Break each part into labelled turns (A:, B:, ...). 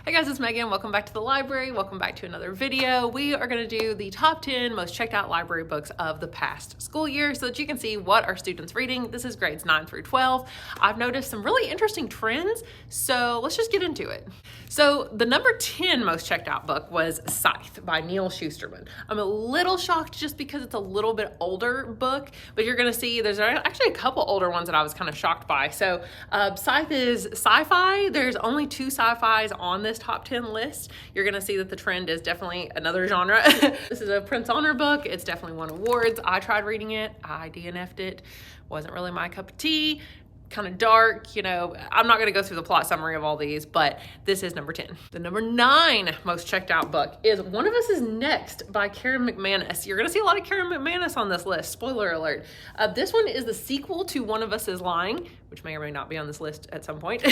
A: Hey guys, it's Megan. Welcome back to the library. Welcome back to another video. We are going to do the top 10 most checked out library books of the past school year so that you can see what our students reading. This is grades 9 through 12. I've noticed some really interesting trends, so let's just get into it. So the number 10 most checked out book was Scythe by Neil Shusterman. I'm a little shocked just because it's a little bit older book, but you're going to see there's actually a couple older ones that I was kind of shocked by. So Scythe is sci-fi. There's only 2 sci-fis on this top 10 list. You're gonna see that the trend is definitely another genre. This is a Prince Honor book. It's definitely won awards. I tried reading it. I DNF'd it. Wasn't really my cup of tea. Kind of dark, you know. I'm not going to go through the plot summary of all these, but this is number 10. The number 9 most checked out book is One of Us is Next by Karen McManus. You're going to see a lot of Karen McManus on this list. Spoiler alert. This one is the sequel to One of Us is Lying, which may or may not be on this list at some point.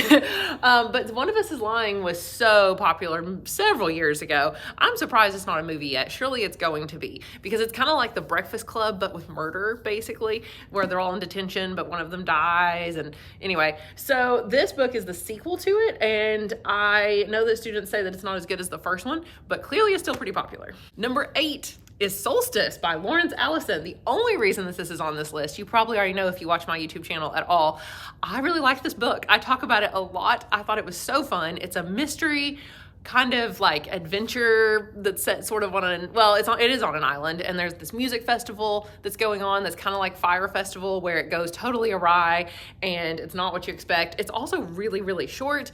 A: But One of Us is Lying was so popular several years ago. I'm surprised it's not a movie yet. Surely it's going to be, because it's kind of like The Breakfast Club, but with murder, basically, where they're all in detention, but one of them dies. And anyway, so this book is the sequel to it, and I know that students say that it's not as good as the first one, but clearly it's still pretty popular. Number 8 is Solstice by Lawrence Allison. The only reason that this is on this list, you probably already know if you watch my YouTube channel at all, I really like this book. I talk about it a lot. I thought it was so fun. It's a mystery, kind of like adventure that's set sort of on it is on an island, and there's this music festival that's going on that's kind of like Fire Festival, where it goes totally awry and it's not what you expect. It's also really, really short.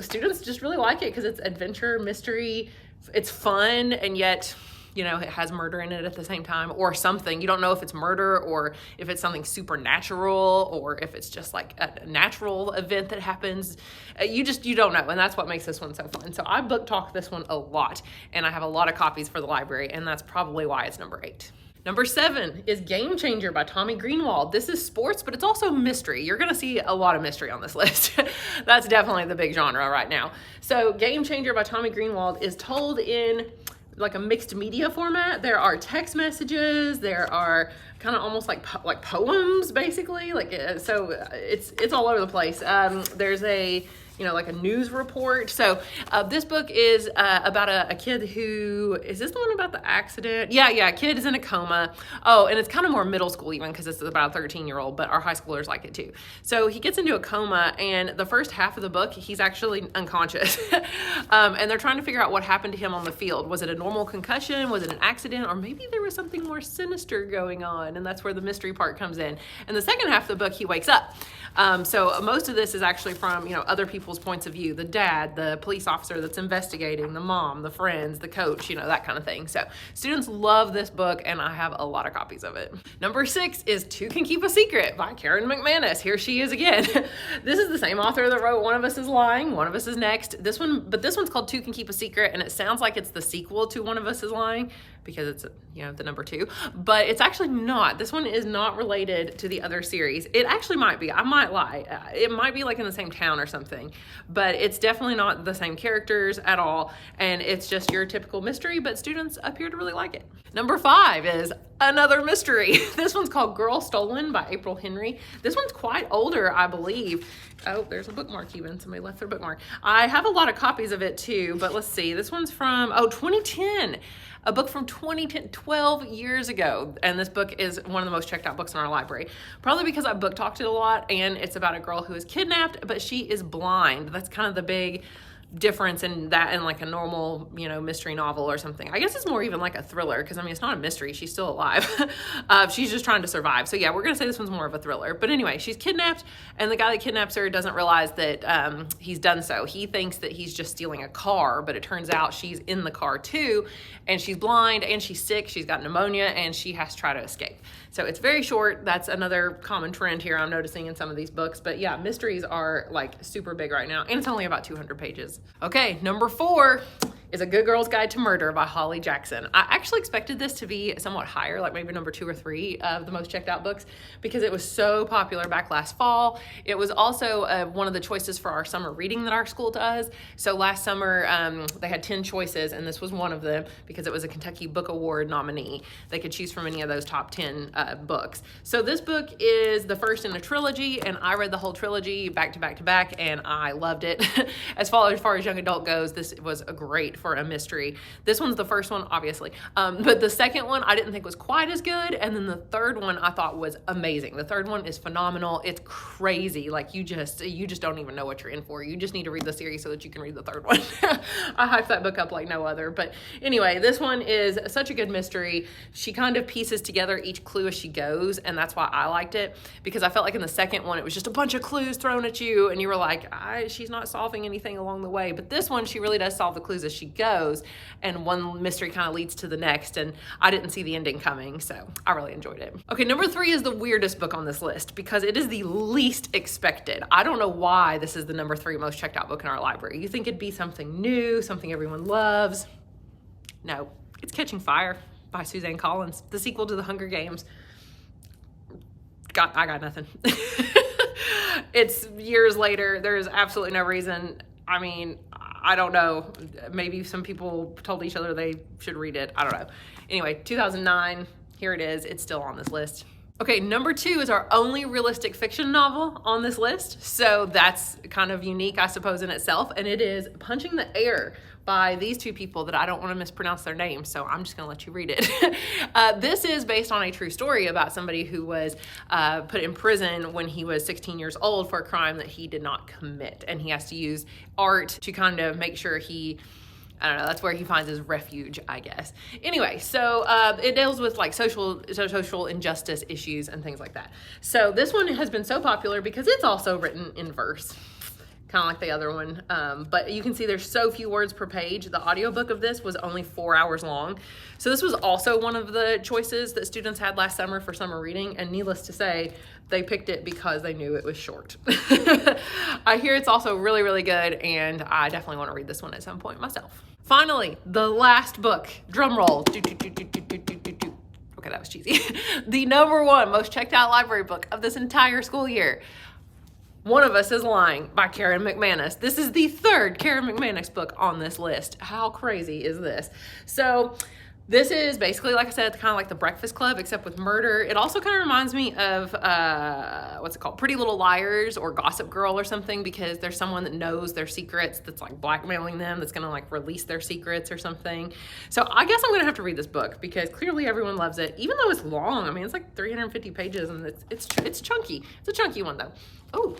A: Students just really like it because it's adventure, mystery, it's fun, and yet, you know, it has murder in it at the same time, or something. You don't know if it's murder or if it's something supernatural or if it's just like a natural event that happens. You don't know, and that's what makes this one so fun. So I book talk this one a lot, and I have a lot of copies for the library, and that's probably why it's number 8. Number 7 is Game Changer by Tommy Greenwald. This is sports, but it's also mystery. You're gonna see a lot of mystery on this list. That's definitely the big genre right now. So Game Changer by Tommy Greenwald is told in like a mixed media format. There are text messages, there are kind of almost like poems, basically. So it's all over the place. There's like a news report. So this book is about a kid who, is this the one about the accident? Yeah, a kid is in a coma. Oh, and it's kind of more middle school even, because it's about a 13-year-old, but our high schoolers like it too. So he gets into a coma, and the first half of the book, he's actually unconscious. And they're trying to figure out what happened to him on the field. Was it a normal concussion? Was it an accident? Or maybe there was something more sinister going on, and that's where the mystery part comes in. And the second half of the book, he wakes up. So most of this is actually from, other people's points of view, the dad, the police officer that's investigating, the mom, the friends, the coach, that kind of thing. So students love this book, and I have a lot of copies of it. Number 6 is Two Can Keep a Secret by Karen McManus. Here she is again. This is the same author that wrote One of Us is Lying, One of Us is Next. This one's called Two Can Keep a Secret, and it sounds like it's the sequel to One of Us is Lying because it's, the number 2, but it's actually not. This one is not related to the other series. It actually might be. I might lie. It might be like in the same town or something, but it's definitely not the same characters at all, and it's just your typical mystery, but students appear to really like it. Number 5 is another mystery. This one's called Girl Stolen by April Henry. This one's quite older, I believe. Oh, there's a bookmark even. Somebody left their bookmark. I have a lot of copies of it too, but let's see. This one's from, 2010. A book from 2010, 12 years ago. And this book is one of the most checked out books in our library. Probably because I book talked it a lot, and it's about a girl who is kidnapped, but she is blind. That's kind of the big difference in that and like a normal, mystery novel or something. I guess it's more even like a thriller, because it's not a mystery. She's still alive. She's just trying to survive. So yeah, we're gonna say this one's more of a thriller. But anyway, she's kidnapped, and the guy that kidnaps her doesn't realize that he's done so. He thinks that he's just stealing a car, but it turns out she's in the car too, and she's blind, and she's sick, she's got pneumonia, and she has to try to escape. So it's very short. That's another common trend here I'm noticing in some of these books. But yeah, mysteries are like super big right now, and it's only about 200 pages. Okay, number 4 is A Good Girl's Guide to Murder by Holly Jackson. I actually expected this to be somewhat higher, like maybe number 2 or 3 of the most checked out books, because it was so popular back last fall. It was also one of the choices for our summer reading that our school does. So last summer, they had 10 choices, and this was one of them because it was a Kentucky Book Award nominee. They could choose from any of those top 10 books. So this book is the first in a trilogy, and I read the whole trilogy back to back to back, and I loved it. As far as young adult goes, this was great for a mystery. This one's the first one, obviously, but the second one I didn't think was quite as good, and then the third one I thought was amazing. The third one is phenomenal. It's crazy. Like you just don't even know what you're in for. You just need to read the series so that you can read the third one. I hyped that book up like no other. But anyway, this one is such a good mystery. She kind of pieces together each clue as she goes, and that's why I liked it, because I felt like in the second one it was just a bunch of clues thrown at you and you were like, she's not solving anything along the way. But this one, she really does solve the clues as she goes, and one mystery kind of leads to the next, and I didn't see the ending coming, so I really enjoyed it. Okay, number 3 is the weirdest book on this list because it is the least expected. I don't know why this is the number 3 most checked out book in our library. You think it'd be something new, something everyone loves. No, it's Catching Fire by Suzanne Collins, the sequel to The Hunger Games. I got nothing. It's years later. There's absolutely no reason. I mean, I don't know. Maybe some people told each other they should read it. I don't know. Anyway, 2009, here it is. It's still on this list. Okay, number 2 is our only realistic fiction novel on this list. So that's kind of unique, I suppose, in itself. And it is Punching the Air by these 2 people that I don't want to mispronounce their names, so I'm just gonna let you read it. This is based on a true story about somebody who was put in prison when he was 16 years old for a crime that he did not commit. And he has to use art to kind of make sure I don't know, that's where he finds his refuge, I guess. Anyway, so it deals with like social injustice issues and things like that. So this one has been so popular because it's also written in verse, kind of like the other one. But you can see there's so few words per page. The audiobook of this was only 4 hours long. So this was also one of the choices that students had last summer for summer reading. And needless to say, they picked it because they knew it was short. I hear it's also really, really good, and I definitely want to read this one at some point myself. Finally, the last book, drum roll. Okay, that was cheesy. The number 1 most checked out library book of this entire school year, One of Us is Lying by Karen McManus. This is the 3rd Karen McManus book on this list. How crazy is this? So this is basically, like I said, kind of like The Breakfast Club, except with murder. It also kind of reminds me of, what's it called? Pretty Little Liars or Gossip Girl or something, because there's someone that knows their secrets that's like blackmailing them, that's gonna like release their secrets or something. So I guess I'm gonna have to read this book because clearly everyone loves it, even though it's long. I mean, it's like 350 pages and it's chunky. It's a chunky one though. Oh.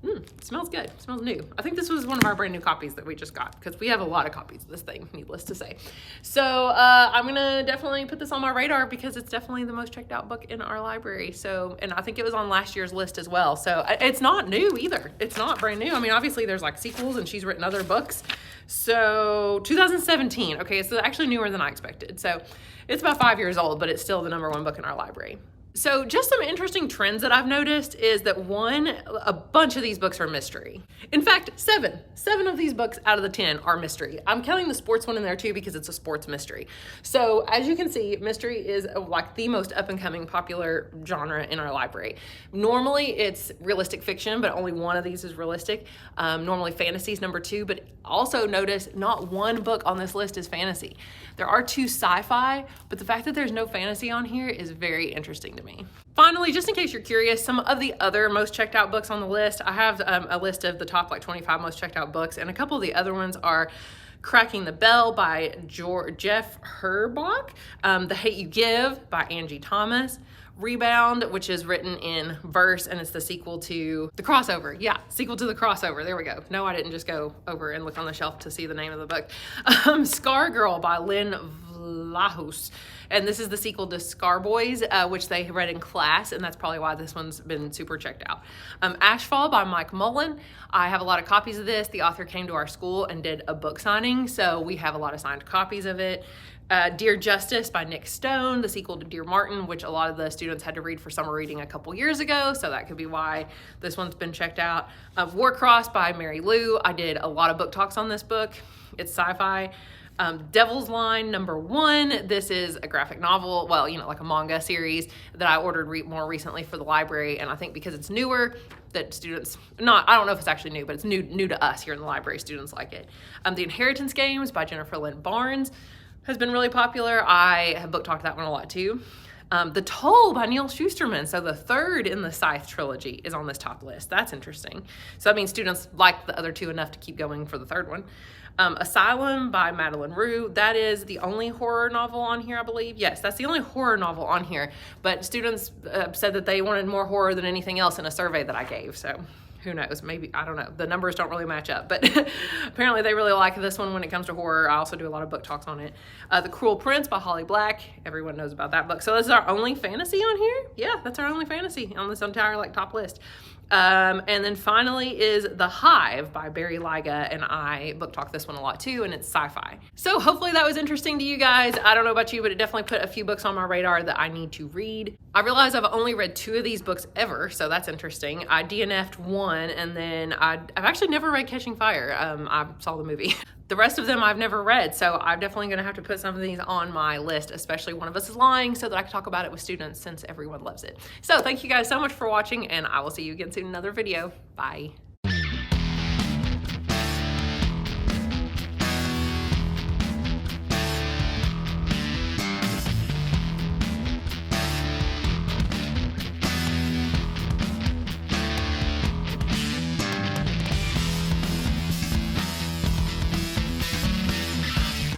A: It smells good. It smells new. I think this was one of our brand new copies that we just got because we have a lot of copies of this thing, needless to say. So I'm gonna definitely put this on my radar because it's definitely the most checked out book in our library. So, and I think it was on last year's list as well. So it's not new either. It's not brand new. I mean, obviously there's like sequels and she's written other books. So 2017, okay, it's actually newer than I expected. So it's about 5 years old, but it's still the number 1 book in our library. So just some interesting trends that I've noticed is that a bunch of these books are mystery. In fact, 7 of these books out of the 10 are mystery. I'm counting the sports one in there too because it's a sports mystery. So as you can see, mystery is like the most up and coming popular genre in our library. Normally it's realistic fiction, but only one of these is realistic. Normally fantasy is number 2, but also notice not one book on this list is fantasy. There are 2 sci-fi, but the fact that there's no fantasy on here is very interesting to me. Finally, just in case you're curious, some of the other most checked out books on the list, I have a list of the top like 25 most checked out books, and a couple of the other ones are Cracking the Bell by Jeff Herbach, The Hate You Give by Angie Thomas, Rebound, which is written in verse, and it's the sequel to The Crossover. Yeah, sequel to The Crossover. There we go. No, I didn't just go over and look on the shelf to see the name of the book. Scar Girl by Lynn Lahus. And this is the sequel to Scarboys, which they read in class, and that's probably why this one's been super checked out. Ashfall by Mike Mullen. I have a lot of copies of this. The author came to our school and did a book signing, so we have a lot of signed copies of it. Dear Justice by Nick Stone, the sequel to Dear Martin, which a lot of the students had to read for summer reading a couple years ago, so that could be why this one's been checked out. Warcross by Mary Lou. I did a lot of book talks on this book. It's sci-fi. Devil's Line #1. This is a graphic novel, well, you know, like a manga series that I ordered more recently for the library, and I think because it's newer, that students, I don't know if it's actually new, but it's new to us here in the library. Students like it. The Inheritance Games by Jennifer Lynn Barnes has been really popular. I have book talked that one a lot too. The Toll by Neil Shusterman. So the third in the Scythe trilogy is on this top list. That's interesting. So that means students like the other two enough to keep going for the third one. Asylum by Madeline Rue. That is the only horror novel on here, I believe. Yes, that's the only horror novel on here. But students said that they wanted more horror than anything else in a survey that I gave. So who knows? Maybe, I don't know. The numbers don't really match up, but apparently they really like this one when it comes to horror. I also do a lot of book talks on it. The Cruel Prince by Holly Black. Everyone knows about that book. So this is our only fantasy on here? Yeah, that's our only fantasy on this entire top list. And then finally is The Hive by Barry Lyga, and I book talk this one a lot too, and it's sci-fi. So hopefully that was interesting to you guys. I don't know about you, but it definitely put a few books on my radar that I need to read. I realize I've only read 2 of these books ever, so that's interesting. I DNF'd 1, and then I've actually never read Catching Fire. I saw the movie. The rest of them I've never read, so I'm definitely gonna have to put some of these on my list, especially One of Us is Lying, so that I can talk about it with students since everyone loves it. So thank you guys so much for watching, and I will see you again soon in another video. Bye.